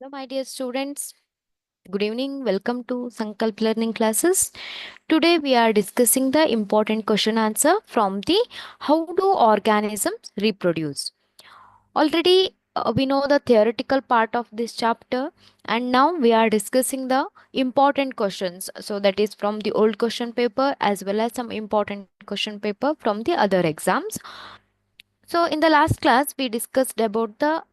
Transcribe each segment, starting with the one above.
Hello, my dear students. Good evening. Welcome to Sankalp Learning Classes. Today we are discussing the important question answer from the How do organisms reproduce? Already we know the theoretical part of this chapter, and now we are discussing the important questions. So that is from the old question paper as well as some important question paper from the other exams. So in the last class we discussed about the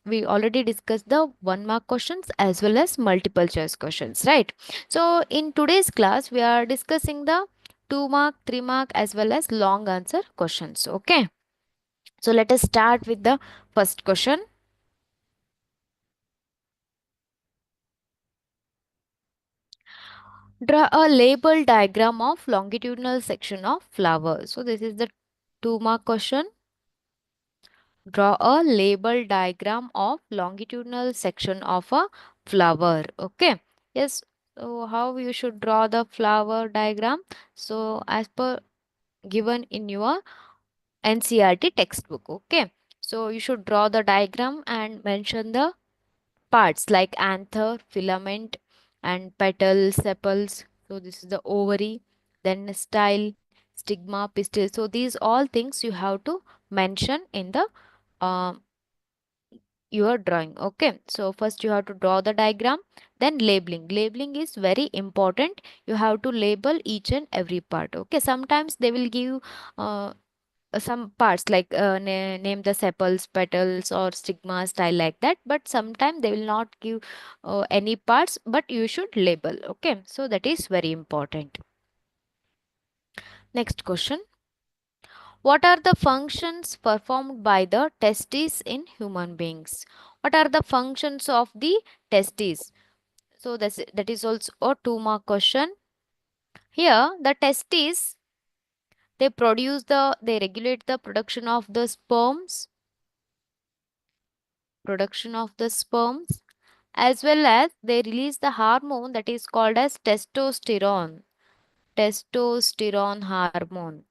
we already discussed the 1 mark questions as well as multiple choice questions, right? So in today's class we are discussing the 2 mark, 3 mark as well as long answer questions. Okay, so let us start with the first question. Draw a label diagram of longitudinal section of flower. So this is the 2 mark question. Draw a label diagram of longitudinal section of a flower. Okay. Yes. So how you should draw the flower diagram? So as per given in your NCERT textbook. Okay. So you should draw the diagram and mention the parts like anther, filament, and petals, sepals. So this is the ovary, then style, stigma, pistil. So these all things you have to mention in the um your drawing. Okay, so first you have to draw the diagram, then labeling is very important. You have to label each and every part. Okay, sometimes they will give uh, some parts like name the sepals, petals or stigma, style, like that, but sometimes they will not give any parts, but you should label. Okay, so that is very important. Next question. What are the functions performed by the testes in human beings? What are the functions of the testes? So that is also a 2 mark question. Here, the testes, they regulate the production of the sperms, as well as they release the hormone that is called as testosterone hormone.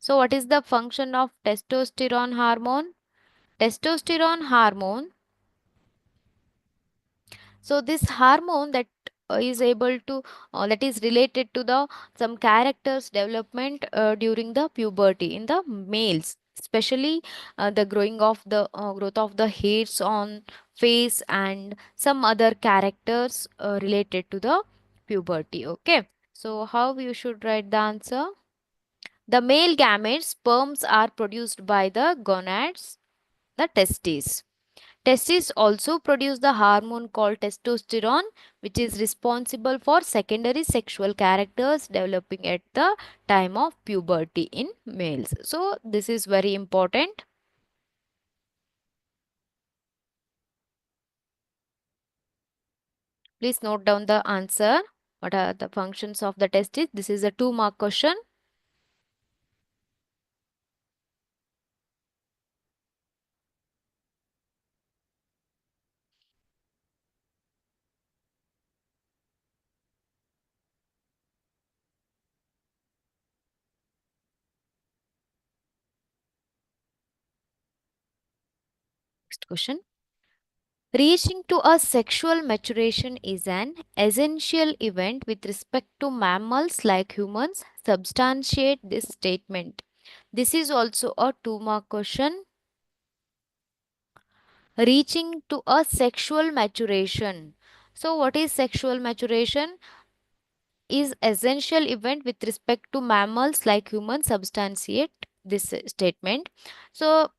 So, what is the function of testosterone hormone? Testosterone hormone. So this hormone that is able to that is related to the some characters development during the puberty in the males, especially the growth of the hairs on face and some other characters related to the puberty. Okay, so how you should write the answer? The male gametes sperms are produced by the gonads, the testes. Testes also produce the hormone called testosterone, which is responsible for secondary sexual characters developing at the time of puberty in males. So, this is very important. Please note down the answer. What are the functions of the testes? This is a 2 mark question. Next question. Reaching to a sexual maturation is an essential event with respect to mammals like humans. Substantiate this statement. This is also a 2 mark question. Reaching to a sexual maturation. So, what is sexual maturation? Is essential event with respect to mammals like humans. Substantiate this statement. So,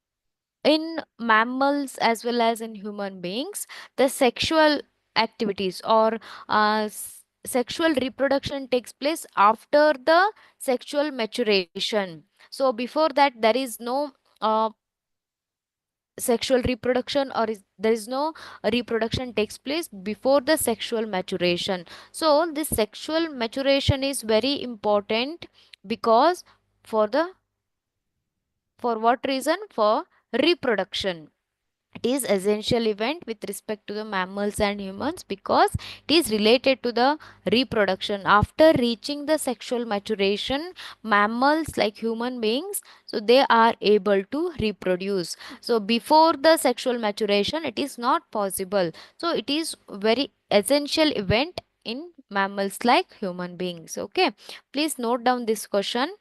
in mammals as well as in human beings, the sexual activities or sexual reproduction takes place after the sexual maturation. So before that there is no sexual reproduction, or there is no reproduction takes place before the sexual maturation. So this sexual maturation is very important because for the for what reason? For reproduction. It is essential event with respect to the mammals and humans because it is related to the reproduction. After reaching the sexual maturation, mammals like human beings, so they are able to reproduce. So before the sexual maturation, it is not possible. So it is very essential event in mammals like human beings. Okay, please note down this question.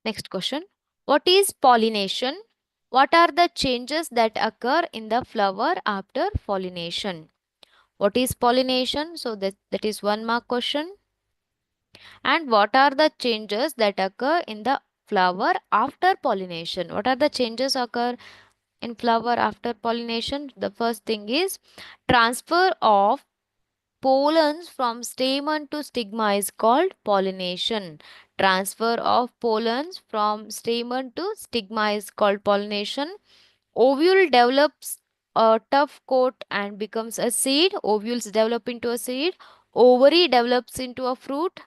Next question. What is pollination? What are the changes that occur in the flower after pollination? What is pollination? So that is one mark question. And what are the changes that occur in the flower after pollination? What are the changes occur in flower after pollination? The first thing is transfer of pollens from stamen to stigma is called pollination. Transfer of pollens from stamen to stigma is called pollination. Ovule develops a tough coat and becomes a seed. Ovules develop into a seed. Ovary develops into a fruit.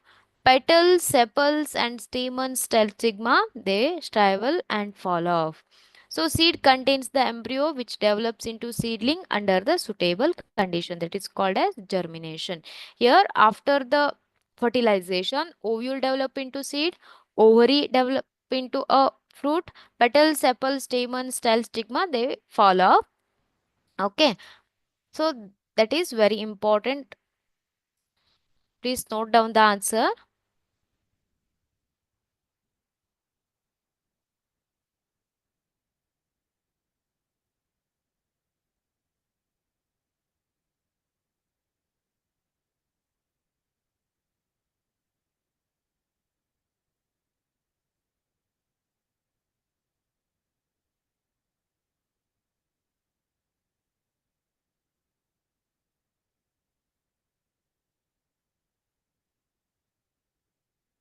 Petals, sepals, and stamens tell stigma. They shrivel and fall off. So, seed contains the embryo which develops into seedling under the suitable condition, that is called as germination. Here, after the fertilization, ovule develop into seed, ovary develop into a fruit, petals, sepals, stamens, style, stigma, they fall off. Okay, so that is very important. Please note down the answer.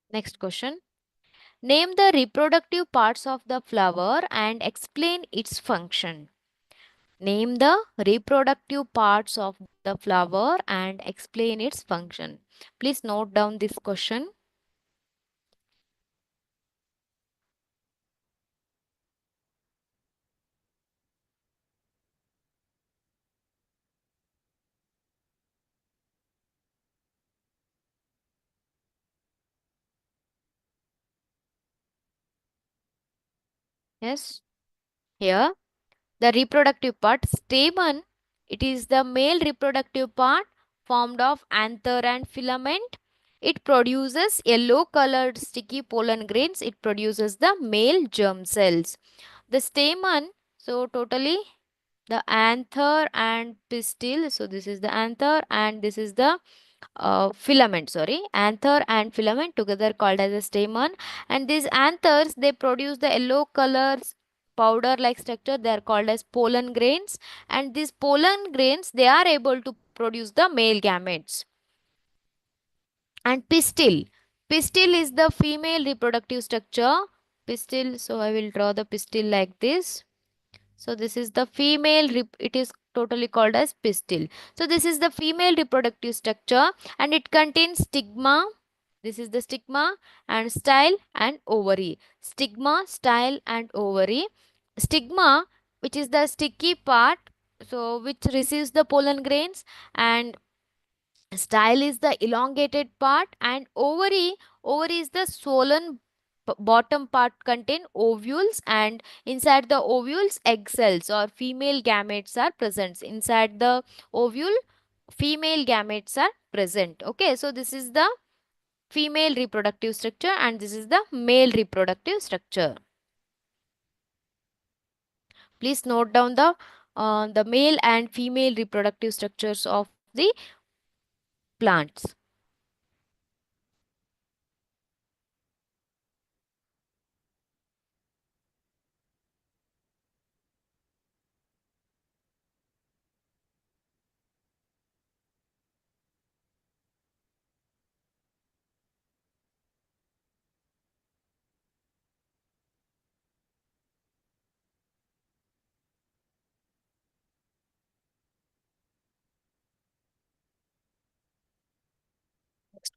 Next question. Name the reproductive parts of the flower and explain its function. Name the reproductive parts of the flower and explain its function. Please note down this question. Yes, here the reproductive part, stamen, it is the male reproductive part formed of anther and filament. It produces yellow colored sticky pollen grains. It produces the male germ cells. The stamen, so totally the anther and pistil. So this is the anther and this is the filament, sorry, anther and filament together called as a stamen. And these anthers, they produce the yellow colors powder like structure, they are called as pollen grains. And these pollen grains, they are able to produce the male gametes. And pistil, pistil is the female reproductive structure. Pistil, so I will draw the pistil like this. So this is the female, it is totally called as pistil. So this is the female reproductive structure and it contains stigma. This is the stigma and style and ovary. Stigma, style and ovary. Stigma, which is the sticky part, so which receives the pollen grains, and style is the elongated part, and ovary is the swollen bottom part contain ovules, and inside the ovules egg cells or female gametes are present. Inside the ovule female gametes are present. Okay, so this is the female reproductive structure and this is the male reproductive structure. Please note down the male and female reproductive structures of the plants.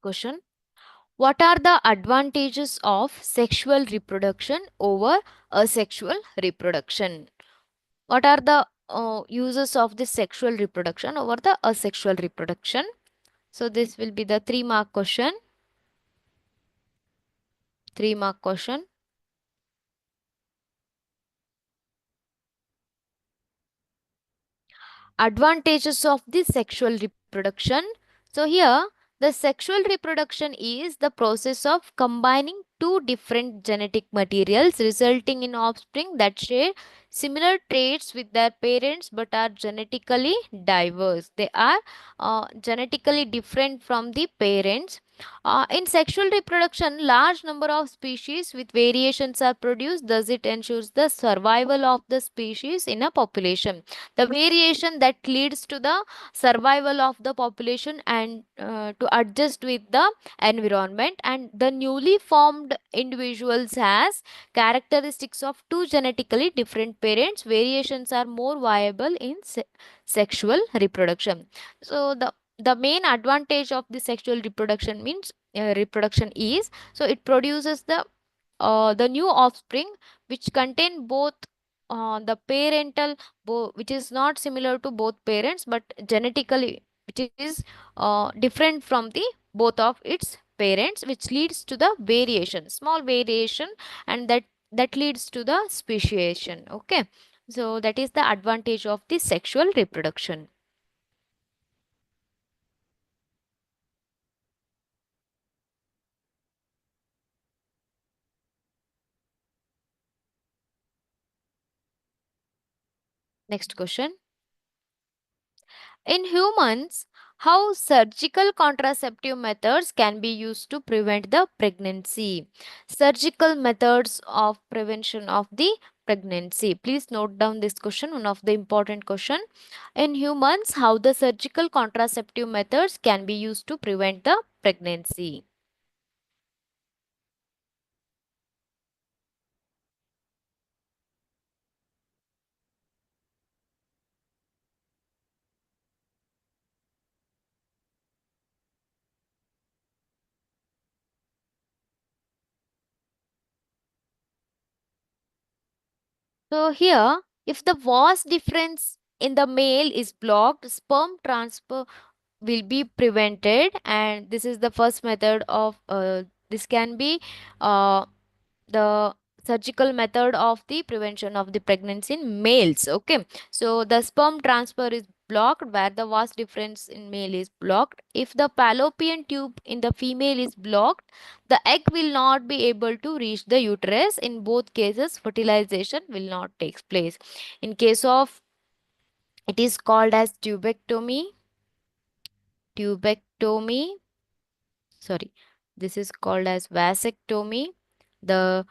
question. What are the advantages of sexual reproduction over asexual reproduction? What are the uses of this sexual reproduction over the asexual reproduction? So this will be the 3-mark question. 3-mark question. Advantages of the sexual reproduction. So here the sexual reproduction is the process of combining two different genetic materials resulting in offspring that share similar traits with their parents but are genetically diverse. They are genetically different from the parents. In sexual reproduction, large number of species with variations are produced, thus it ensures the survival of the species in a population. The variation that leads to the survival of the population and to adjust with the environment, and the newly formed individuals has characteristics of two genetically different parents. Variations are more viable in sexual reproduction. So the main advantage of the sexual reproduction means reproduction is, so it produces the new offspring which contain both the parental which is not similar to both parents but genetically which is different from the both of its parents, which leads to the variation, small variation, and that leads to the speciation. Okay, so that is the advantage of the sexual reproduction. Next question. In humans, how surgical contraceptive methods can be used to prevent the pregnancy? Surgical methods of prevention of the pregnancy. Please note down this question, one of the important question. In humans, how the surgical contraceptive methods can be used to prevent the pregnancy? So here, if the vas difference in the male is blocked, sperm transfer will be prevented, and this is the first method of this can be uh, the surgical method of the prevention of the pregnancy in males. Okay, so the sperm transfer is blocked where the vas difference in male is blocked. If the fallopian tube in the female is blocked, the egg will not be able to reach the uterus. In both cases fertilization will not take place. In case of, it is called as tubectomy, sorry, this is called as vasectomy. The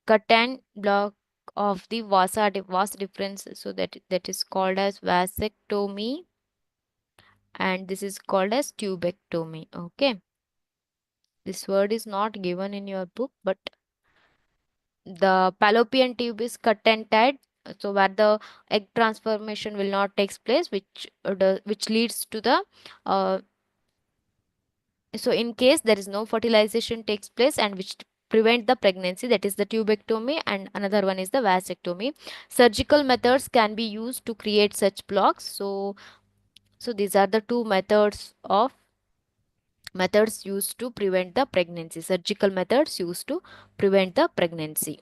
cut and block of the vas difference, so that is called as vasectomy, and this is called as tubectomy. Okay, this word is not given in your book, but the fallopian tube is cut and tied, so where the egg transformation will not takes place, which leads to the uh, so in case there is no fertilization takes place and which prevent the pregnancy, that is the tubectomy, and another one is the vasectomy. Surgical methods can be used to create such blocks. So these are the two methods used to prevent the pregnancy. Surgical methods used to prevent the pregnancy.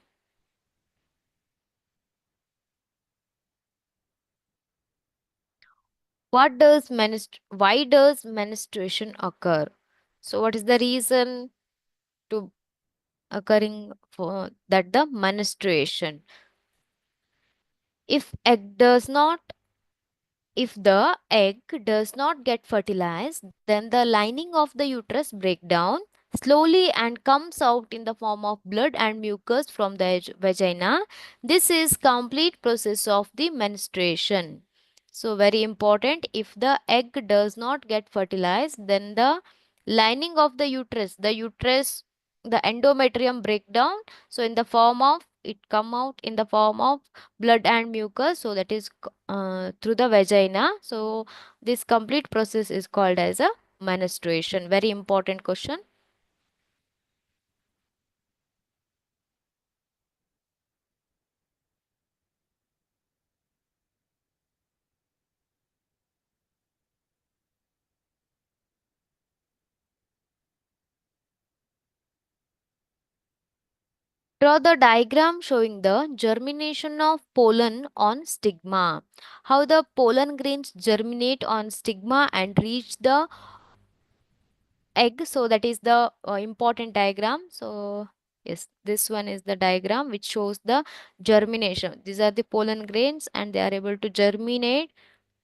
Why does menstruation occur? So what is the reason to occurring for that the menstruation? If egg does not If the egg does not get fertilized, then the lining of the uterus breaks down slowly and comes out in the form of blood and mucus from the vagina. This is complete process of the menstruation. So very important, if the egg does not get fertilized, then the lining of the endometrium break down. So in the form of, it come out in the form of blood and mucus, so that is through the vagina. So this complete process is called as a menstruation? Very important question. Draw the diagram showing the germination of pollen on stigma. How the pollen grains germinate on stigma and reach the egg. So that is the important diagram. So yes, this one is the diagram which shows the germination. These are the pollen grains and they are able to germinate.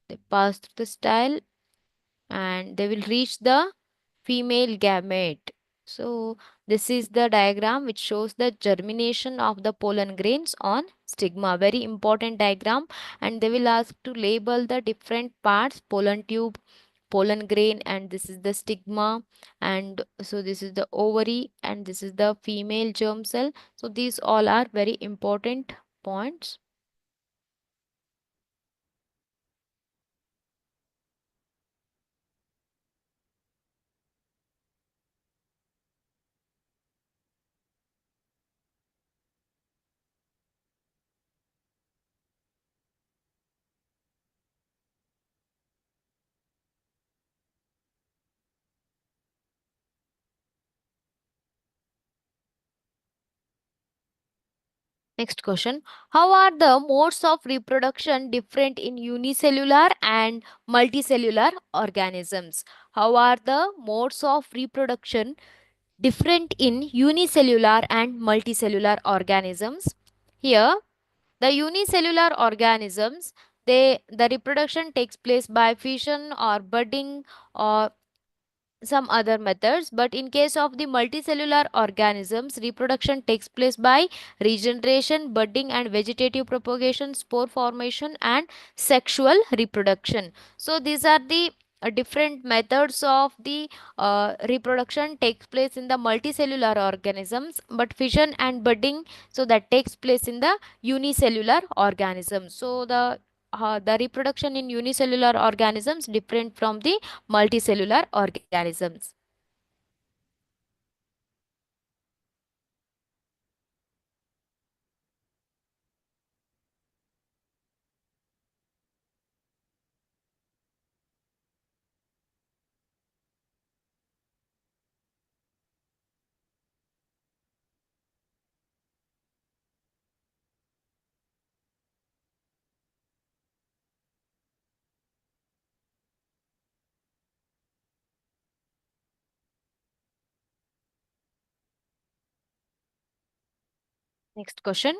They pass through the style and they will reach the female gamete. So this is the diagram which shows the germination of the pollen grains on stigma. Very important diagram, and they will ask to label the different parts: pollen tube, pollen grain, and this is the stigma, and so this is the ovary, and this is the female germ cell. So these all are very important points. Next question. How are the modes of reproduction different in unicellular and multicellular organisms? How are the modes of reproduction different in unicellular and multicellular organisms? Here, the unicellular organisms, the reproduction takes place by fission or budding or some other methods, but in case of the multicellular organisms, reproduction takes place by regeneration, budding and vegetative propagation, spore formation and sexual reproduction. So these are the different methods of the reproduction takes place in the multicellular organisms, but fission and budding, so that takes place in the unicellular organisms. So the reproduction in unicellular organisms different from the multicellular organisms. Next question.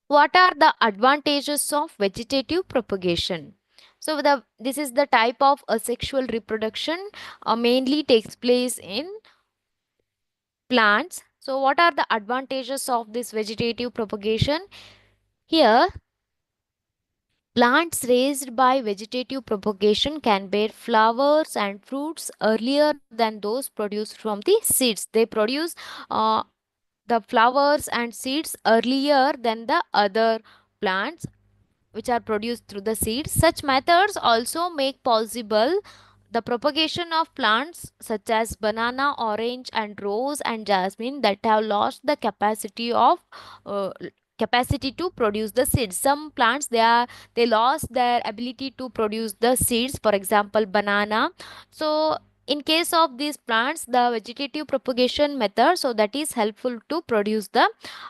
What are the advantages of vegetative propagation? So this is the type of asexual reproduction mainly takes place in plants. So what are the advantages of this vegetative propagation? Here, plants raised by vegetative propagation can bear flowers and fruits earlier than those produced from the seeds. They produce uh, the flowers and seeds earlier than the other plants which are produced through the seeds. Such methods also make possible the propagation of plants such as banana, orange, and rose and jasmine that have lost the uh, capacity to produce the seeds. Some plants they lost their ability to produce the seeds. For example, banana. So in case of these plants, the vegetative propagation method, so that is helpful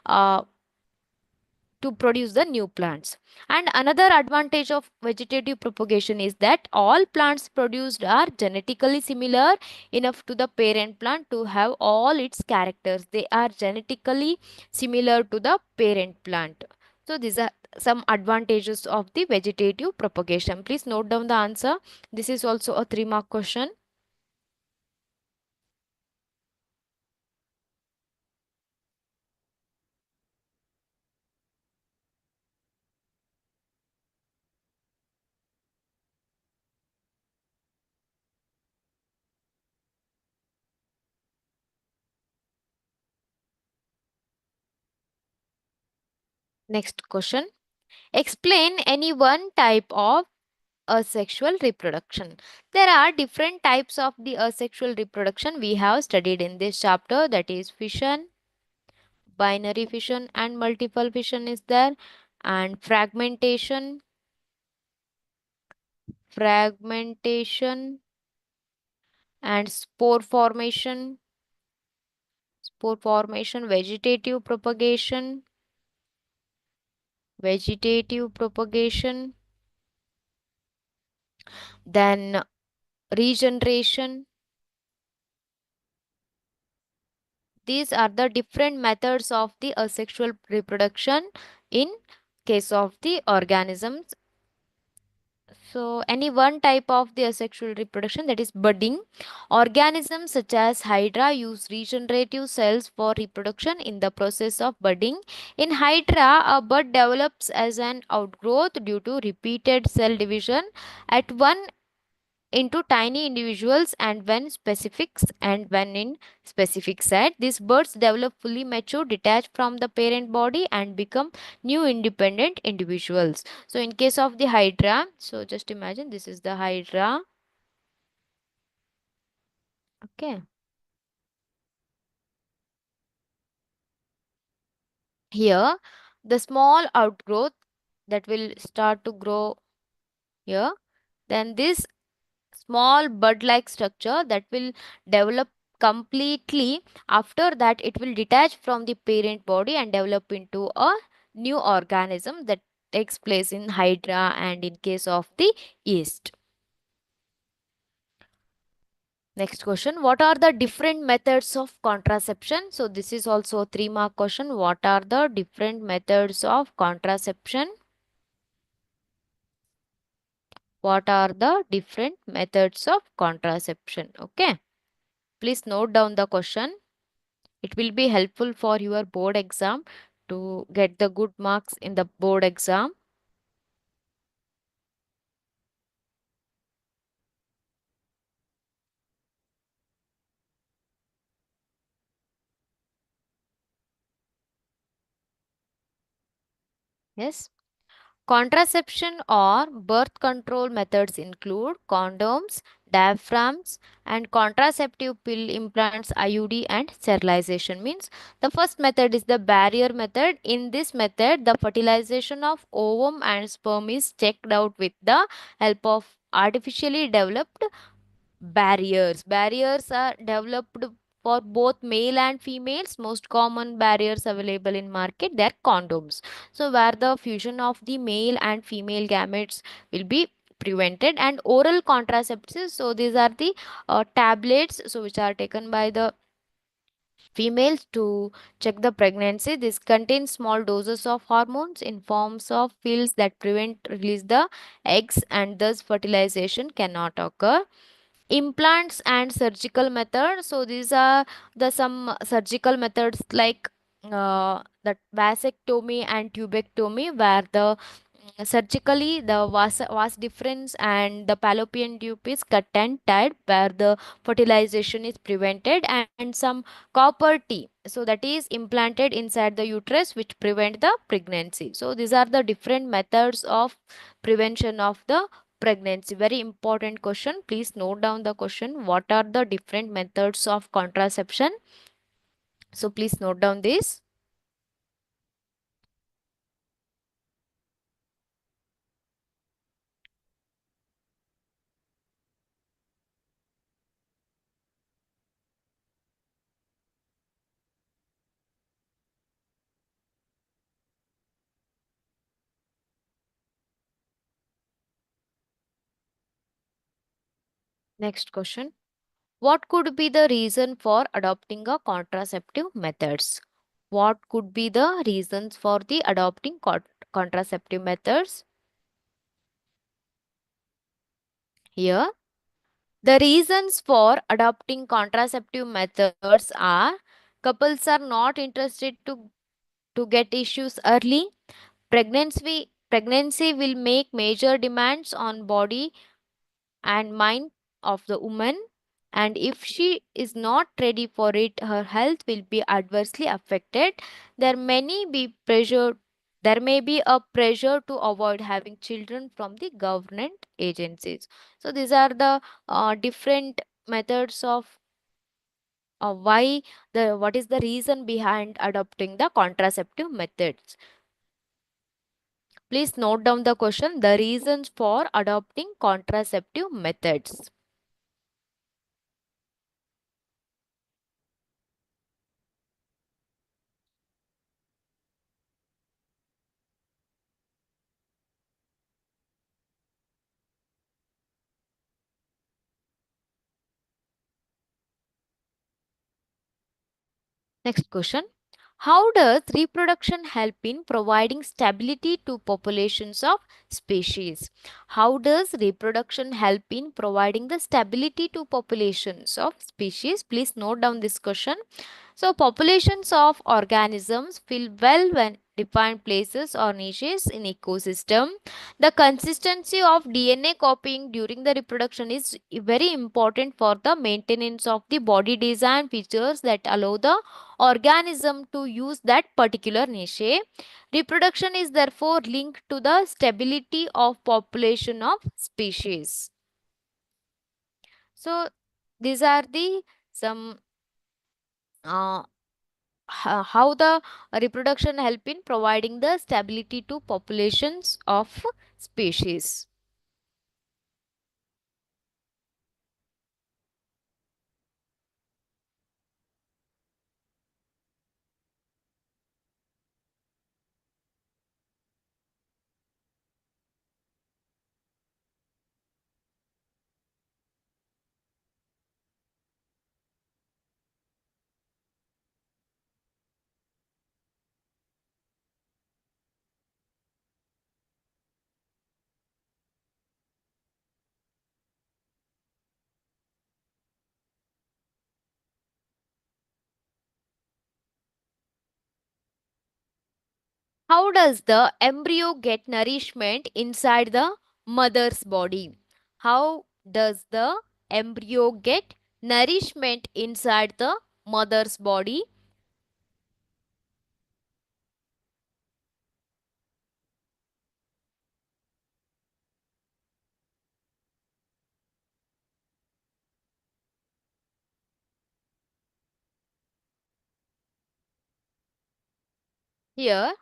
uh, to produce the new plants. And another advantage of vegetative propagation is that all plants produced are genetically similar enough to the parent plant to have all its characters. They are genetically similar to the parent plant. So these are some advantages of the vegetative propagation. Please note down the answer. This is also a 3-mark question. Next question. Explain any one type of asexual reproduction. There are different types of the asexual reproduction we have studied in this chapter, that is fission, binary fission and multiple fission is there, and fragmentation and spore formation, vegetative propagation, then regeneration. These are the different methods of the asexual reproduction in case of the organisms. So any one type of the asexual reproduction, that is budding. Organisms such as Hydra use regenerative cells for reproduction in the process of budding. In Hydra, a bud develops as an outgrowth due to repeated cell division at one into tiny individuals, and when in specific set, these birds develop fully mature, detached from the parent body and become new independent individuals. So in case of the hydra, so just imagine this is the hydra. Okay, here the small outgrowth that will start to grow here, then this small bud like structure that will develop completely. After that, it will detach from the parent body and develop into a new organism that takes place in hydra and in case of the yeast. Next question, what are the different methods of contraception? So this is also a 3-mark question. What are the different methods of contraception? What are the different methods of contraception? Okay, please note down the question. It will be helpful for your board exam to get the good marks in the board exam. Yes. Contraception or birth control methods include condoms, diaphragms, and contraceptive pill implants, IUD, and sterilization. Means the first method is the barrier method. In this method, the fertilization of ovum and sperm is checked out with the help of artificially developed barriers. Barriers are developed for both male and females. Most common barriers available in market, they are condoms. So where the fusion of the male and female gametes will be prevented, and oral contraceptives. So these are the tablets, so which are taken by the females to check the pregnancy. This contains small doses of hormones in forms of pills that prevent release the eggs, and thus fertilization cannot occur. Implants and surgical methods, so these are the some surgical methods like the vasectomy and tubectomy, where the surgically the vas difference and the fallopian tube is cut and tied, where the fertilization is prevented, and some copper T, so that is implanted inside the uterus, which prevent the pregnancy. So these are the different methods of prevention of the pregnancy. Very important question, please note down the question. What are the different methods of contraception? So please note down this. Next question, what could be the reason for adopting a contraceptive methods? What could be the reasons for the adopting contraceptive methods? Here, the reasons for adopting contraceptive methods are: couples are not interested to get issues early. Pregnancy will make major demands on body and mind of the woman, and if she is not ready for it, her health will be adversely affected. There many be pressure There may be a pressure to avoid having children from the government agencies. So these are the different methods of why the what is the reason behind adopting the contraceptive methods. Please note down the question, the reasons for adopting contraceptive methods. Next question. How does reproduction help in providing stability to populations of species? How does reproduction help in providing the stability to populations of species? Please note down this question. So, populations of organisms fill well when defined places or niches in ecosystem. The consistency of DNA copying during the reproduction is very important for the maintenance of the body design features that allow the organism to use that particular niche. Reproduction is therefore linked to the stability of population of species. So, these are the some uh, how the reproduction help in providing the stability to populations of species. How does the embryo get nourishment inside the mother's body? How does the embryo get nourishment inside the mother's body? Here,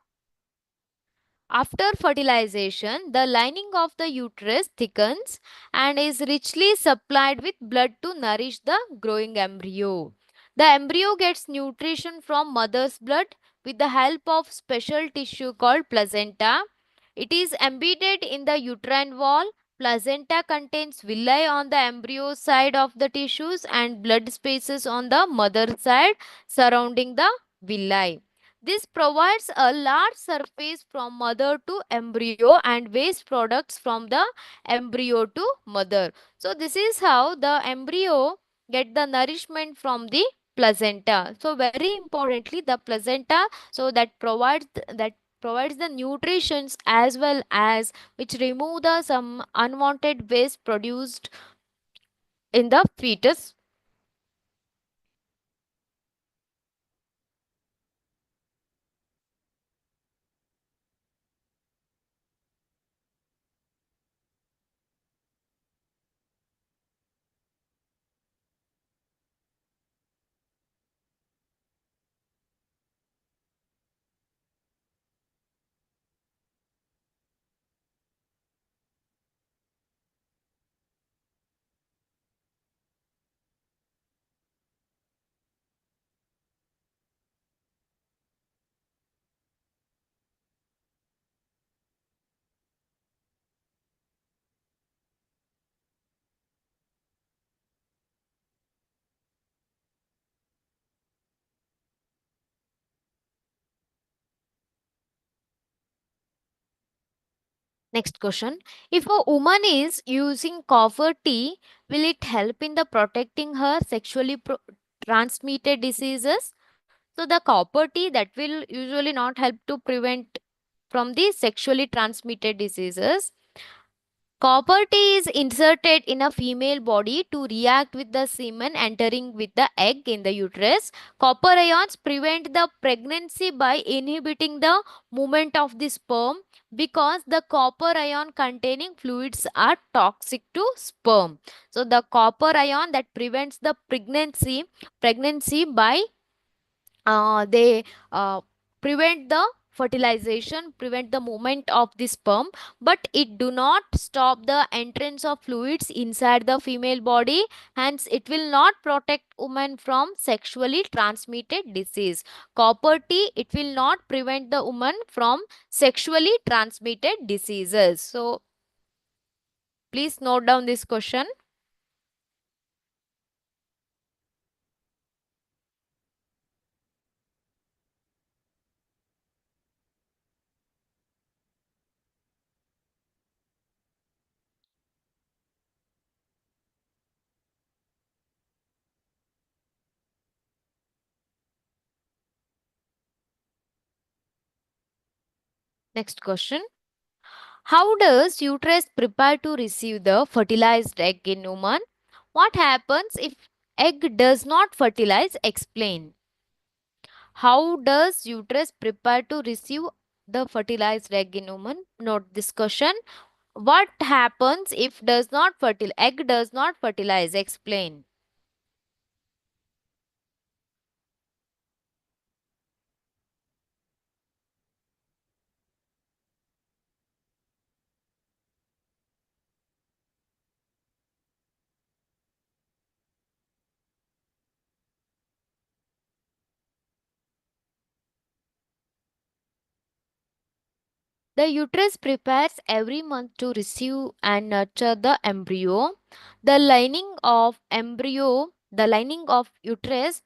after fertilization, the lining of the uterus thickens and is richly supplied with blood to nourish the growing embryo. The embryo gets nutrition from mother's blood with the help of special tissue called placenta. It is embedded in the uterine wall. Placenta contains villi on the embryo side of the tissues and blood spaces on the mother side surrounding the villi. This provides a large surface from mother to embryo and waste products from the embryo to mother. So this is how the embryo get the nourishment from the placenta. So very importantly, the placenta, so that provides the nutritions as well as which remove the some unwanted waste produced in the fetus. Next question. If a woman is using copper tea, will it help in the protecting her sexually transmitted diseases? So the copper tea that will usually not help to prevent from the sexually transmitted diseases. Copper T is inserted in a female body to react with the semen entering with the egg in the uterus. Copper ions prevent the pregnancy by inhibiting the movement of the sperm because the copper ion containing fluids are toxic to sperm. So the copper ion that prevents the pregnancy by they prevent the fertilization, prevent the movement of the sperm, but it do not stop the entrance of fluids inside the female body. Hence it will not protect women from sexually transmitted disease. Copper T, it will not prevent the woman from sexually transmitted diseases. So please note down this question. Next question. How does uterus prepare to receive the fertilized egg in woman? What happens if egg does not fertilize? Explain. How does uterus prepare to receive the fertilized egg in woman? Note this question. What happens if egg does not fertilize? Explain. The uterus prepares every month to receive and nurture the embryo. The lining of uterus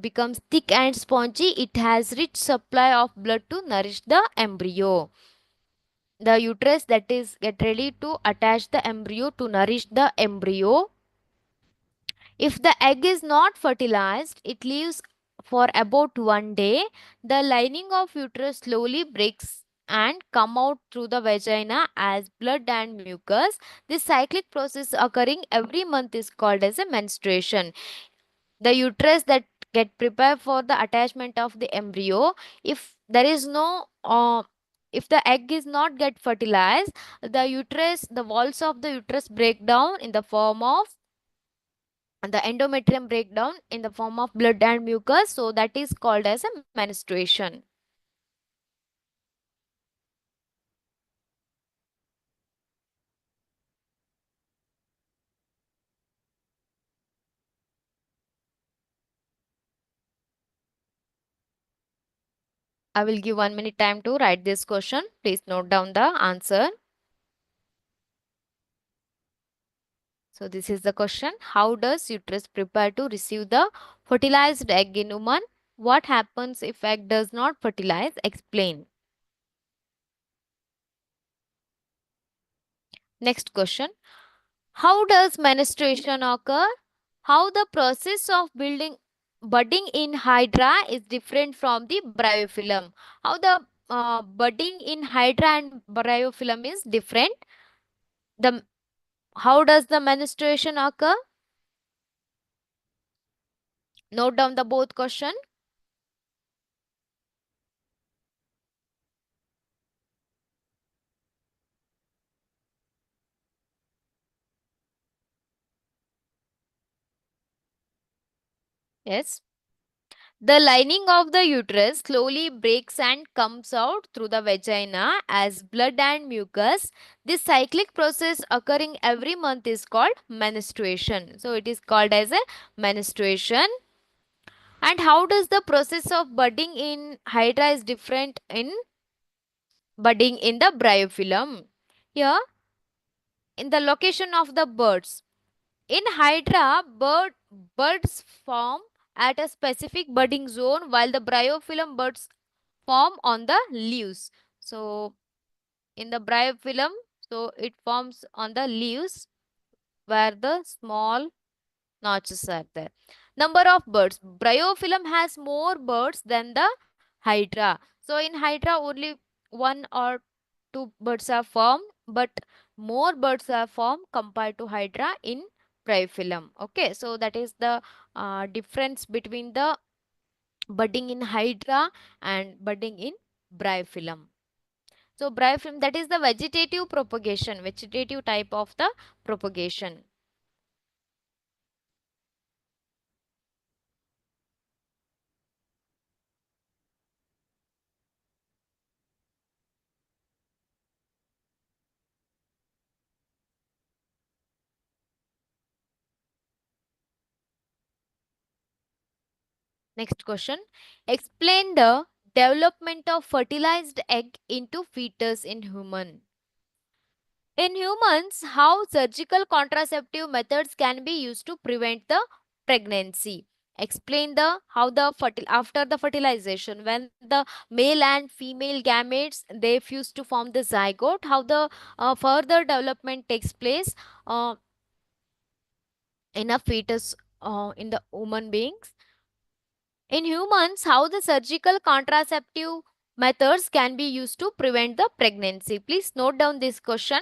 becomes thick and spongy. It has rich supply of blood to nourish the embryo. The uterus that is get ready to attach the embryo to nourish the embryo. If the egg is not fertilized, it leaves for about 1 day. The lining of uterus slowly breaks and come out through the vagina as blood and mucus. This cyclic process occurring every month is called as a menstruation. The uterus that get prepared for the attachment of the embryo, if there is no if the egg is not get fertilized, the walls of the uterus break down in the form of the endometrium breakdown in the form of blood and mucus, so that is called as a menstruation. I will give 1 minute time to write this question. Please note down the answer. So this is the question. How does uterus prepare to receive the fertilized egg in woman? What happens if egg does not fertilize? Explain. Next question. How does menstruation occur? How the process of budding in hydra is different from the bryophyllum. How the budding in hydra and bryophyllum is different. The how does the menstruation occur? Note down the both question. Yes. The lining of the uterus slowly breaks and comes out through the vagina as blood and mucus. This cyclic process occurring every month is called menstruation. So it is called as a menstruation. And how does the process of budding in hydra is different in budding in the bryophyllum? Here, in the location of the birds. In hydra, birds form at a specific budding zone while the bryophyllum birds form on the leaves. So in the bryophyllum, so it forms on the leaves where the small notches are there. Number of birds. Bryophyllum has more birds than the hydra. So in hydra only one or two birds are formed, but more birds are formed compared to hydra in bryophyllum. Okay, so that is the difference between the budding in hydra and budding in bryophyllum. So bryophyllum, that is the vegetative propagation, vegetative type of the propagation. Next question. Explain the development of fertilized egg into fetus in human. In humans, how surgical contraceptive methods can be used to prevent the pregnancy. Explain the how the after the fertilization, when the male and female gametes they fuse to form the zygote, how the further development takes place uh, in a fetus in the human beings. In humans, how the surgical contraceptive methods can be used to prevent the pregnancy. Please note down this question.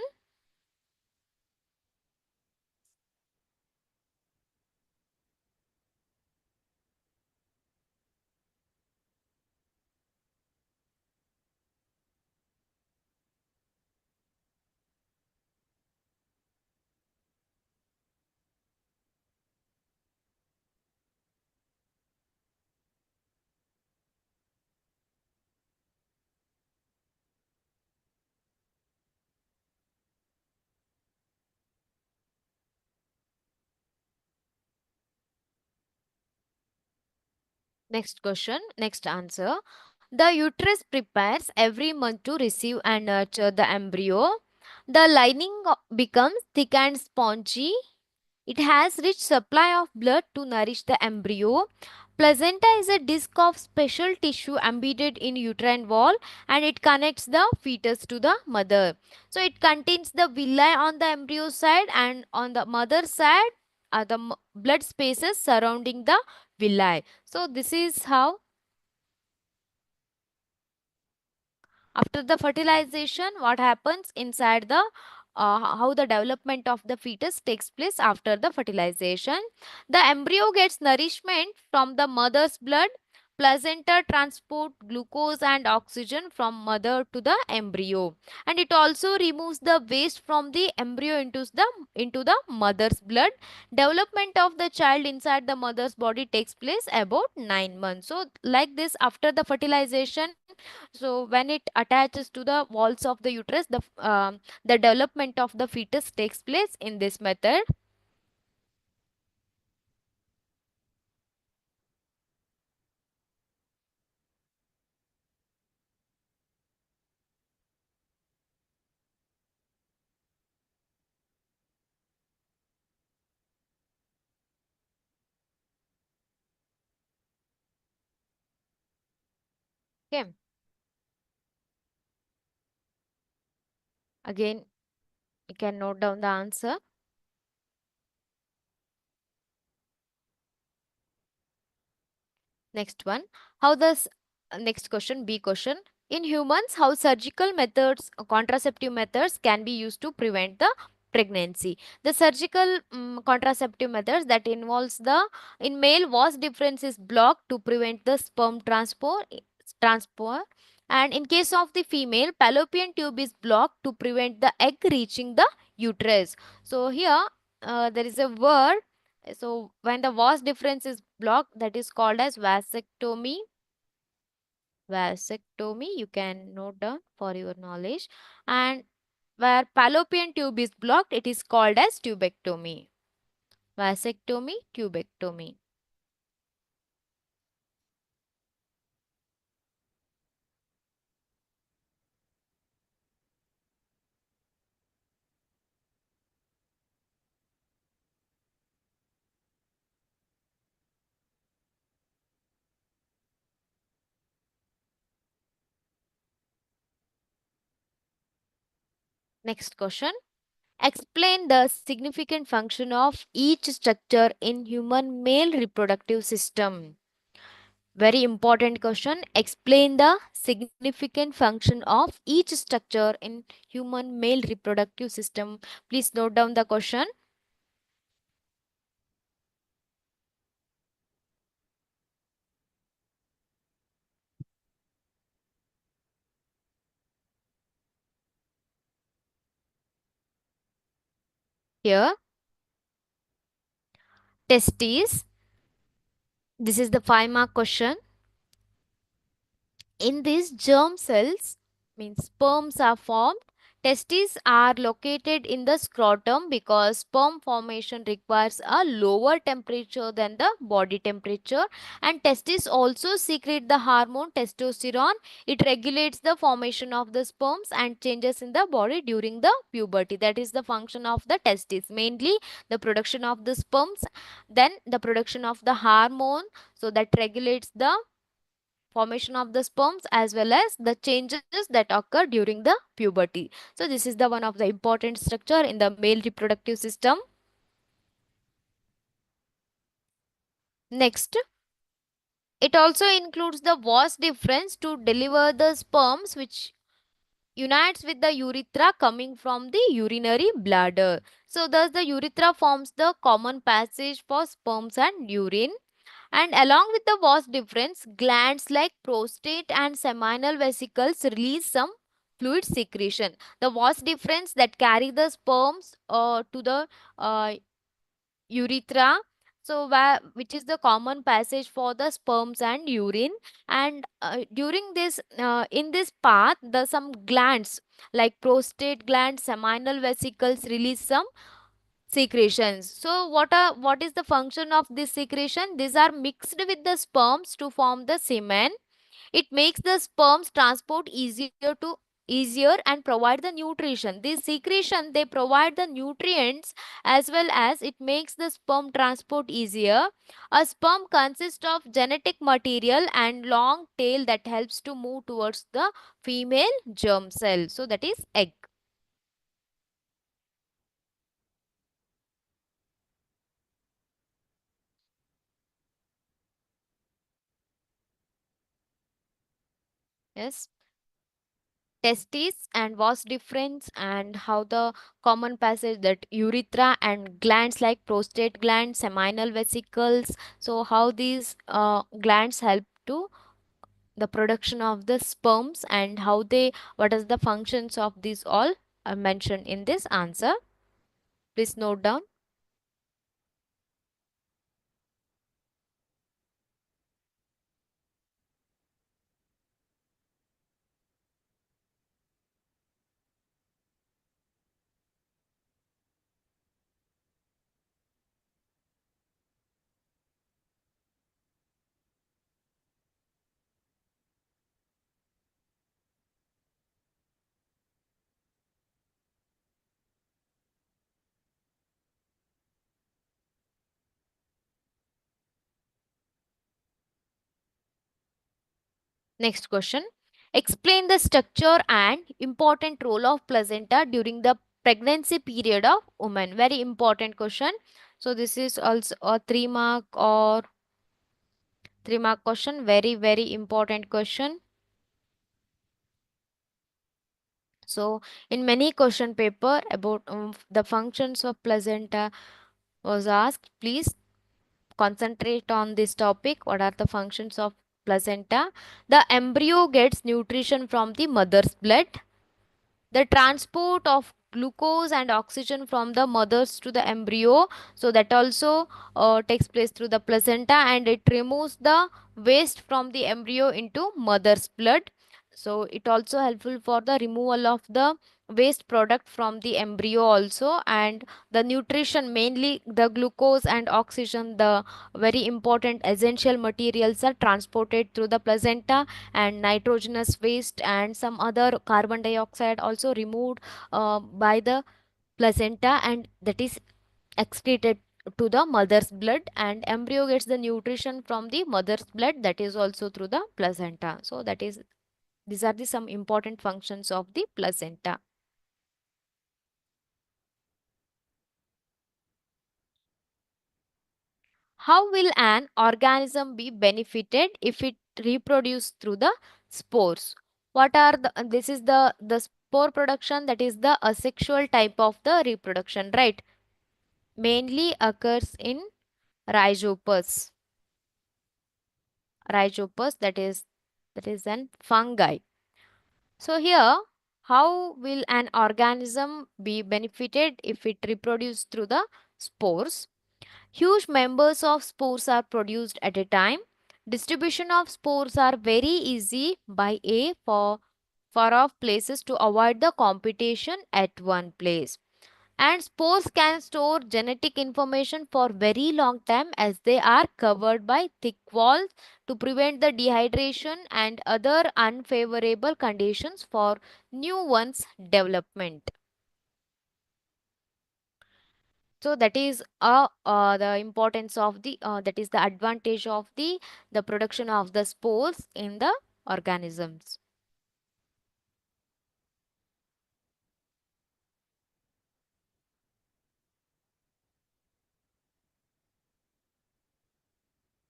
Next question, next answer. The uterus prepares every month to receive and nurture the embryo. The lining becomes thick and spongy. It has rich supply of blood to nourish the embryo. Placenta is a disc of special tissue embedded in uterine wall, and it connects the fetus to the mother. So it contains the villi on the embryo side, and on the mother side are the blood spaces surrounding the villi. So this is how after the fertilization what happens inside the how the development of the fetus takes place after the fertilization. The embryo gets nourishment from the mother's blood. Placenta transport glucose and oxygen from mother to the embryo, and it also removes the waste from the embryo into the mother's blood. Development of the child inside the mother's body takes place about 9 months. So like this, after the fertilization, so when it attaches to the walls of the uterus, the development of the fetus takes place in this method. Okay. Again, you can note down the answer. Next one. How this next question, B question. In humans, how surgical methods, contraceptive methods can be used to prevent the pregnancy. The surgical contraceptive methods that involves the in male vas difference is blocked to prevent the sperm transport, and in case of the female, fallopian tube is blocked to prevent the egg reaching the uterus. So here there is a word. So when the vas difference is blocked, that is called as vasectomy. Vasectomy, you can note down for your knowledge. And where fallopian tube is blocked, it is called as tubectomy. Vasectomy, tubectomy. Next question. Explain the significant function of each structure in human male reproductive system. Very important question. Explain the significant function of each structure in human male reproductive system. Please note down the question. Here, testes. This is the 5 mark question. In these germ cells, means sperms are formed. Testes are located in the scrotum because sperm formation requires a lower temperature than the body temperature, and testes also secrete the hormone testosterone. It regulates the formation of the sperms and changes in the body during the puberty. That is the function of the testes, mainly the production of the sperms, then the production of the hormone, so that regulates the formation of the sperms as well as the changes that occur during the puberty. So this is the one of the important structure in the male reproductive system. Next, it also includes the vas difference to deliver the sperms, which unites with the urethra coming from the urinary bladder. So thus the urethra forms the common passage for sperms and urine. And along with the vas difference, glands like prostate and seminal vesicles release some fluid secretion. The vas difference that carry the sperms to the uh, urethra, so which is the common passage for the sperms and urine. And during this in this path, the some glands like prostate gland, seminal vesicles release some secretions. So what is the function of this secretion? These are mixed with the sperms to form the semen. It makes the sperms transport easier and provide the nutrition. This secretion, they provide the nutrients as well as it makes the sperm transport easier. A sperm consists of genetic material and long tail that helps to move towards the female germ cell. So that is egg. Yes. Testes and vas difference, and how the common passage that urethra and glands like prostate gland, seminal vesicles, so how these glands help to the production of the sperms, and how they, what is the functions of these all are mentioned in this answer. Please note down. Next question. Explain the structure and important role of placenta during the pregnancy period of women. Very important question. So this is also a 3 mark or 3 mark question. Very, very important question. So in many question paper about the functions of placenta was asked. Please concentrate on this topic. What are the functions of placenta? The embryo gets nutrition from the mother's blood. The transport of glucose and oxygen from the mothers to the embryo, so that also takes place through the placenta, and it removes the waste from the embryo into mother's blood. So it also helpful for the removal of the waste product from the embryo also. And the nutrition, mainly the glucose and oxygen, the very important essential materials are transported through the placenta, and nitrogenous waste and some other carbon dioxide also removed by the placenta, and that is excreted to the mother's blood, and embryo gets the nutrition from the mother's blood, that is also through the placenta. So that is, these are the some important functions of the placenta. How will an organism be benefited if it reproduce through the spores? What are this is the spore production, that is the asexual type of the reproduction, right? Mainly occurs in rhizopus. Rhizopus, that is an fungi. So here, how will an organism be benefited if it reproduce through the spores? Huge numbers of spores are produced at a time. Distribution of spores are very easy by a for far off places to avoid the competition at one place. And spores can store genetic information for very long time as they are covered by thick walls to prevent the dehydration and other unfavorable conditions for new ones development. So that is the importance of the that is the advantage of the production of the spores in the organisms.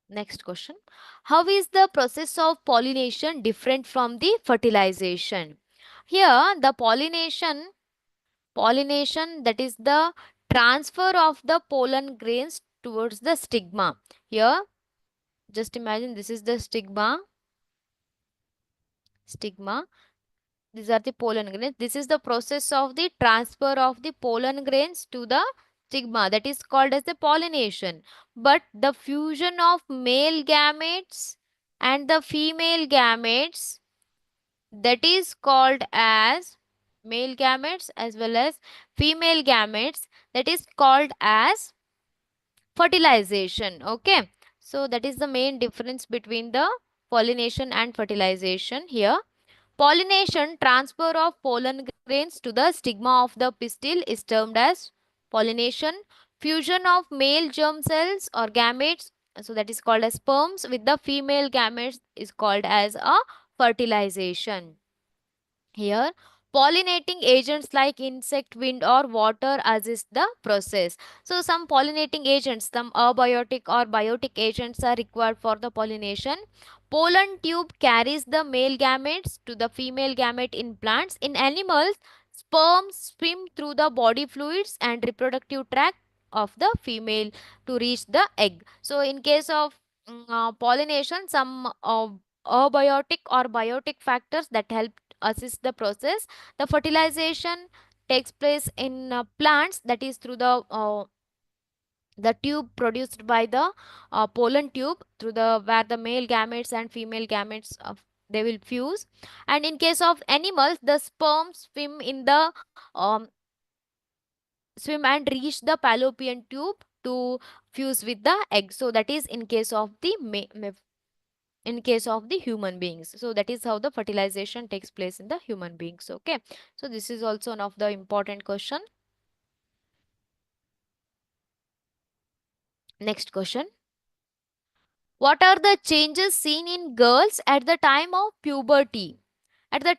Next question. How is the process of pollination different from the fertilization? Here the pollination, that is the transfer of the pollen grains towards the stigma. Here just imagine this is the stigma. These are the pollen grains. This is the process of the transfer of the pollen grains to the stigma, that is called as the pollination. But the fusion of male gametes and the female gametes, that is called as male gametes as well as female gametes, that is called as fertilization. Okay. So that is the main difference between the pollination and fertilization here. Pollination, transfer of pollen grains to the stigma of the pistil, is termed as pollination. Fusion of male germ cells or gametes, so that is called as sperms, with the female gametes is called as a fertilization. Here, pollinating agents like insect, wind, or water assist the process. So, some pollinating agents, some abiotic or biotic agents are required for the pollination. Pollen tube carries the male gametes to the female gamete in plants. In animals, sperms swim through the body fluids and reproductive tract of the female to reach the egg. So, in case of pollination, some abiotic or biotic factors that help assist the process. The fertilization takes place in plants, that is through the tube produced by the pollen tube through the where the male gametes and female gametes they will fuse. And in case of animals, the sperms um, swim and reach the fallopian tube to fuse with the egg. So that is in case of the in case of the human beings. So that is how the fertilization takes place in the human beings. Okay. So this is also one of the important question. Next question. What are the changes seen in girls at the time of puberty? At the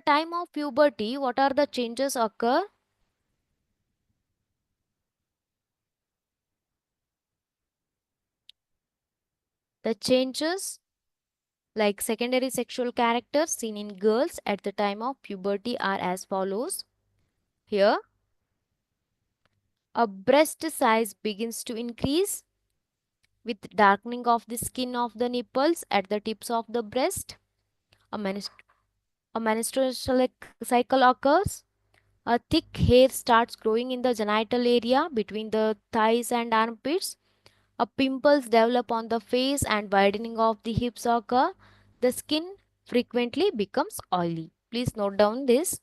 time of puberty, what are the changes occur? The changes like secondary sexual characters seen in girls at the time of puberty are as follows. Here, a breast size begins to increase with darkening of the skin of the nipples at the tips of the breast. A, a menstrual cycle occurs. A thick hair starts growing in the genital area between the thighs and armpits. A pimples develop on the face and widening of the hips occur. The skin frequently becomes oily. Please note down this.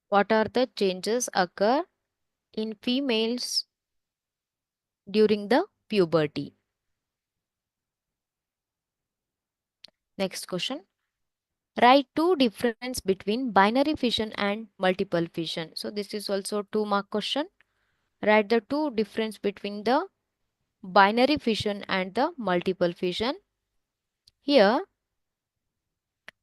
What are the changes occur in females during the puberty. Next question. Write two difference between binary fission and multiple fission. So this is also 2 mark question. Write the two difference between the binary fission and the multiple fission. Here,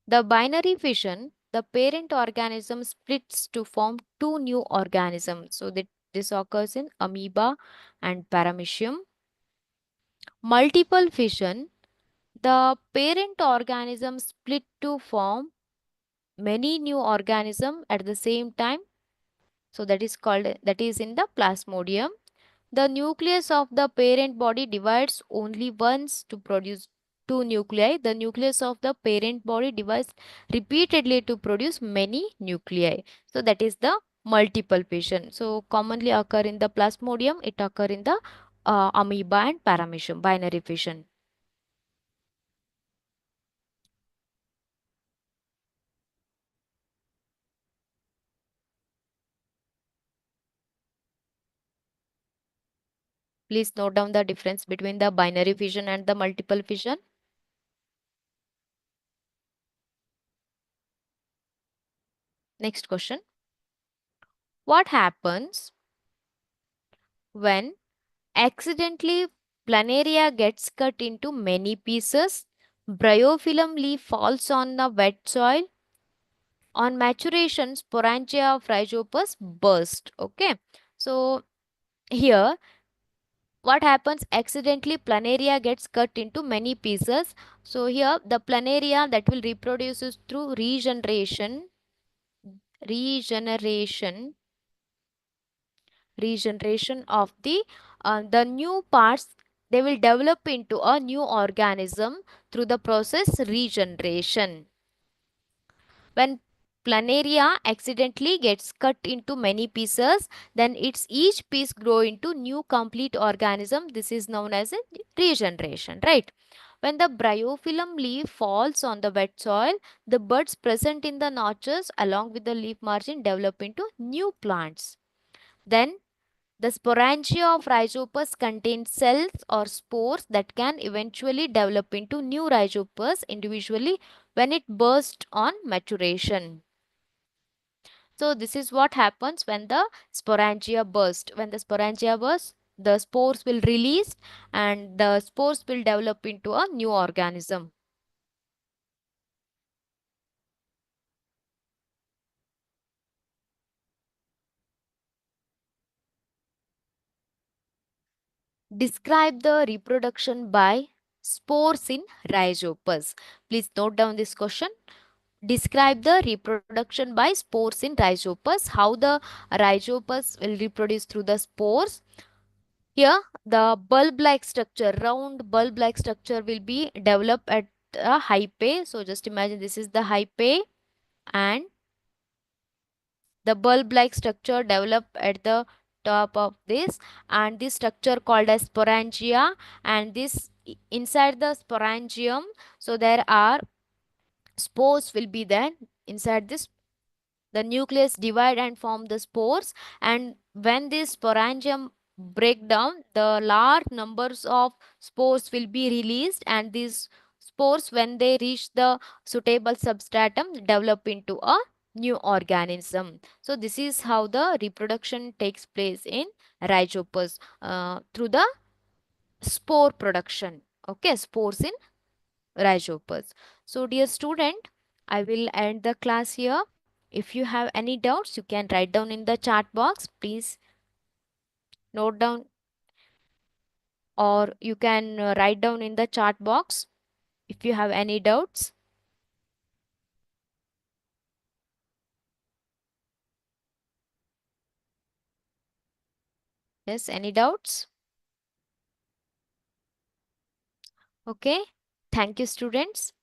the binary fission, the parent organism splits to form two new organisms. So that this occurs in amoeba and paramecium. Multiple fission, the parent organism split to form many new organisms at the same time. So that is in the plasmodium. The nucleus of the parent body divides only once to produce two nuclei. The nucleus of the parent body divides repeatedly to produce many nuclei. So that is the multiple fission. So commonly occur in the plasmodium, it occur in the amoeba and paramecium, binary fission. Please note down the difference between the binary fission and the multiple fission. Next question. What happens when accidentally planaria gets cut into many pieces? Bryophyllum leaf falls on the wet soil. On maturation, sporangia of rhizopus burst. Okay. So here, what happens? Accidentally planaria gets cut into many pieces. So here, the planaria that will reproduce is through regeneration regeneration of the new parts. They will develop into a new organism through the process regeneration. When planaria accidentally gets cut into many pieces, then its each piece grow into new complete organism. This is known as a regeneration, right? When the bryophyllum leaf falls on the wet soil, the buds present in the notches along with the leaf margin develop into new plants. Then the sporangia of rhizopus contains cells or spores that can eventually develop into new rhizopus individually when it bursts on maturation. So this is what happens when the sporangia burst. When the sporangia bursts, the spores will release and the spores will develop into a new organism. Describe the reproduction by spores in rhizopus. Please note down this question. Describe the reproduction by spores in rhizopus. How the rhizopus will reproduce through the spores. Here, the bulb-like structure, round bulb-like structure will be developed at a hyphae. So just imagine this is the hyphae and the bulb-like structure developed at the top of this, and this structure called as sporangia, and this inside the sporangium, so there are spores will be there inside this. The nucleus divide and form the spores, and when this sporangium break down, the large numbers of spores will be released, and these spores, when they reach the suitable substratum, develop into a new organism. So this is how the reproduction takes place in rhizopus through the spore production. Okay, spores in rhizopus. So dear student, I will end the class here. If you have any doubts, you can write down in the chat box. Please note down, or you can write down in the chat box if you have any doubts. Yes, any doubts? Okay. Thank you, students.